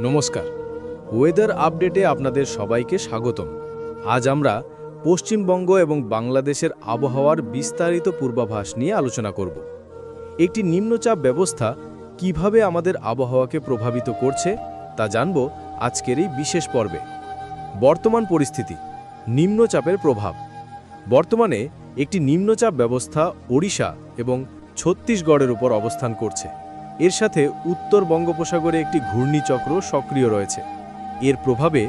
নমস্কার। ওয়েদার আপডেটে আপনাদের সবাইকে স্বাগতম। আজ আমরা পশ্চিমবঙ্গ এবং বাংলাদেশের আবহাওয়ার বিস্তারিত পূর্বাভাস নিয়ে আলোচনা করব। একটি নিম্নচাপ ব্যবস্থা কিভাবে আমাদের আবহাওয়াকে প্রভাবিত করছে তা জানব আজকের এই বিশেষ পর্বে। বর্তমান পরিস্থিতি, নিম্নচাপের প্রভাব। বর্তমানে একটি নিম্নচাপ ব্যবস্থা ওড়িশা এবং ছত্তিশগড়ের উপর অবস্থান করছে। এর সাথে উত্তর বঙ্গোপসাগরে একটি ঘূর্ণিচক্র সক্রিয় রয়েছে। এর প্রভাবে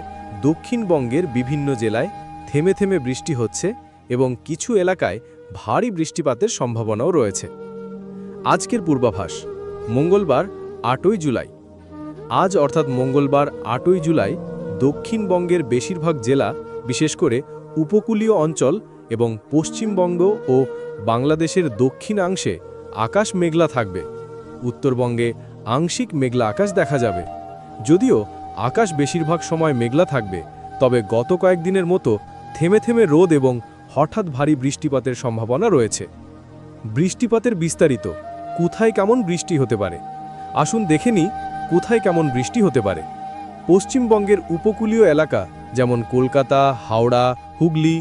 দক্ষিণবঙ্গের বিভিন্ন জেলায় থেমে থেমে বৃষ্টি হচ্ছে এবং কিছু এলাকায় ভারী বৃষ্টিপাতের সম্ভাবনাও রয়েছে। আজকের পূর্বাভাস, মঙ্গলবার ৮ই জুলাই। আজ অর্থাৎ মঙ্গলবার ৮ই জুলাই দক্ষিণবঙ্গের বেশিরভাগ জেলা, বিশেষ করে উপকূলীয় অঞ্চল এবং পশ্চিমবঙ্গ ও বাংলাদেশের দক্ষিণাংশে আকাশ মেঘলা থাকবে। উত্তরবঙ্গে আংশিক মেঘলা আকাশ দেখা যাবে। যদিও আকাশ বেশিরভাগ সময় মেঘলা থাকবে, তবে গত কয়েকদিনের মতো থেমে থেমে রোদ এবং হঠাৎ ভারী বৃষ্টিপাতের সম্ভাবনা রয়েছে। বৃষ্টিপাতের বিস্তারিত, কোথায় কেমন বৃষ্টি হতে পারে আসুন দেখে নিই। কোথায় কেমন বৃষ্টি হতে পারে। পশ্চিমবঙ্গের উপকূলীয় এলাকা যেমন কলকাতা, হাওড়া, হুগলি,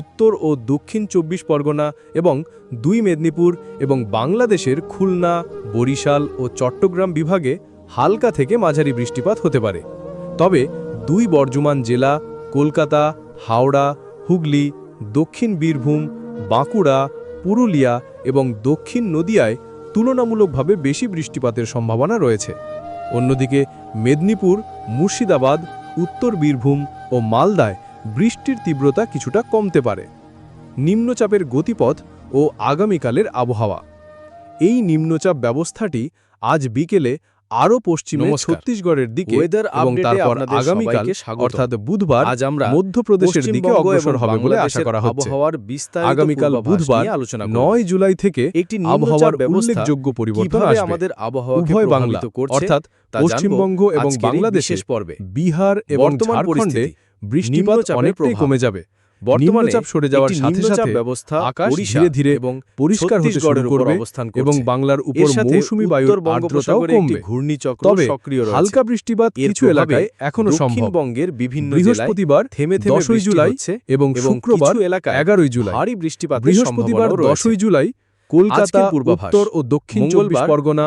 উত্তর ও দক্ষিণ ২৪ পরগনা এবং ২ মেদিনীপুর এবং বাংলাদেশের খুলনা, বরিশাল ও চট্টগ্রাম বিভাগে হালকা থেকে মাঝারি বৃষ্টিপাত হতে পারে। তবে ২ বর্জমান জেলা কলকাতা, হাওড়া, হুগলি, দক্ষিণ বীরভূম, বাঁকুড়া, পুরুলিয়া এবং দক্ষিণ নদিয়ায় তুলনামূলকভাবে বেশি বৃষ্টিপাতের সম্ভাবনা রয়েছে। অন্যদিকে মেদিনীপুর, মুর্শিদাবাদ, উত্তর বীরভূম ও মালদায় বৃষ্টির তীব্রতা কিছুটা কমতে পারে। নিম্নচাপের গতিপথ ও আগামীকালের আবহাওয়া। এই নিম্নচাপ ব্যবস্থাটি আজ বিকেলে আরও পশ্চিমে ছত্তিশগড়ের দিকে এবং তারপর আগামীকাল অর্থাৎ বুধবার আজ আমরা মধ্যপ্রদেশের দিকে অগ্রসর হবে বলে আশা করা হচ্ছে। আগামীকাল বুধবার ৯ জুলাই থেকে একটি আবহাওয়ার উল্লেখযোগ্য পরিবর্তন আসবে। উভয় বাংলা অর্থাৎ পশ্চিমবঙ্গ এবং বাংলাদেশের পর্বে বিহার এবং ঝাড়খণ্ডে বৃষ্টিপাত অনেকটাই কমে যাবে। নিম্নচাপ সরে যাওয়ার সাথে সাথে আকাশ ধীরে ধীরে এবং পরিষ্কার হতে শুরু করবে এবং বাংলার উপর মৌসুমী বায়ুর আর্দ্রতাও কমবে। তবে হালকা বৃষ্টিপাত কিছু এলাকায় এখনো সম্ভব। বৃহস্পতিবার ১০ই জুলাই এবং শুক্রবার ১১ই জুলাই। বৃহস্পতিবার ১০ই জুলাই কলকাতা, উত্তর ও দক্ষিণ ২৪ পরগনা,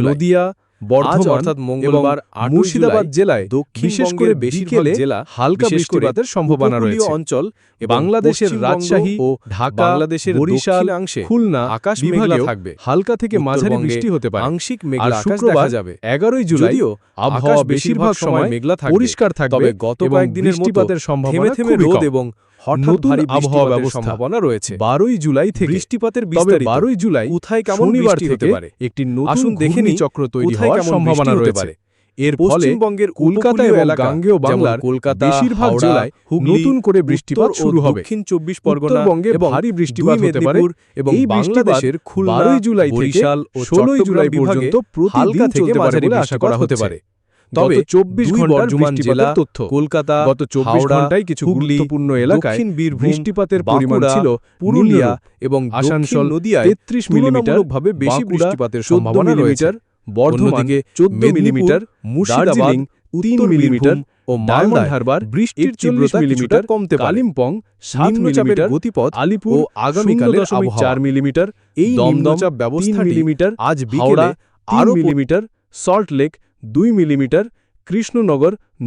নদিয়া, বর্ধমান এবং মুর্শিদাবাদ জেলায় বিশেষ করে বিকেলে হালকা বৃষ্টিপাতের সম্ভাবনা রয়েছে। অঞ্চল বাংলাদেশের রাজশাহী ও ঢাকা, বরিশাল, খুলনা আকাশ মেঘলা থাকবে। হালকা থেকে মাঝারি বৃষ্টি হতে পারে। আংশিক মেঘলা আকাশ দেখা যাবে। ১১ই জুলাই আবহাওয়া বেশিরভাগ সময় মেঘলা থাকবে, পরিষ্কার থাকবে। তবে গত কয়েকদিনের বৃষ্টিপাতের সম্ভাবনা খুবই কম এবং নতুন আবহাওয়া ব্যবস্থাপনা রয়েছে। ১২ই জুলাই থেকে বৃষ্টিপাতের বিস্তারিত। 12ই জুলাই কোথায় কেমন বৃষ্টি হতে পারে একটি নতুন ঘূর্ণিচক্র তৈরি হওয়ার সম্ভাবনা রয়েছে। এর ফলে কলকাতা এবং গাঙ্গেয় বাংলার বেশিরভাগ জেলায় নতুন করে বৃষ্টিপাত শুরু হবে। দক্ষিণ ২৪ পরগনা এবং ভারী বৃষ্টিপাত হতে পারে এবং বাংলাদেশের খুলনা, 12ই জুলাই থেকে ১৬ই জুলাই পর্যন্ত প্রতিদিন থেকে মাঝারি বলে আশা করা হতে পারে। তবে ২৪ ঘন্টার বৃষ্টিপাতের তথ্য, কলকাতা, গত ২৪ ঘন্টায় কিছু গুরুত্বপূর্ণ এলাকায় বৃষ্টিপাতের পরিমাণ ছিল পুরুলিয়া এবং আসানসোল নদিয়ায় ৩৩ মিলিমিটার ভাবে বেশি বৃষ্টিপাতের সম্ভাবনা রয়েছে। বর্ধমানে ১৪ মিলিমিটার, মুর্শিদাবাদ ৩ মিলিমিটার ও ডায়মন্ড হারবার বৃষ্টির তীব্রতা মিলিমিটার কমতে পারে। কালিম্পং ৭ মিলিমিটার গতিপথ, আলিপুর ও আগামীকালের ৪ মিলিমিটার। এই নিম্নচাপ ব্যবস্থা মিলিমিটার আজ বিকেলে ৩ millimetre, salt lake ২ millimetre, Krishnanagar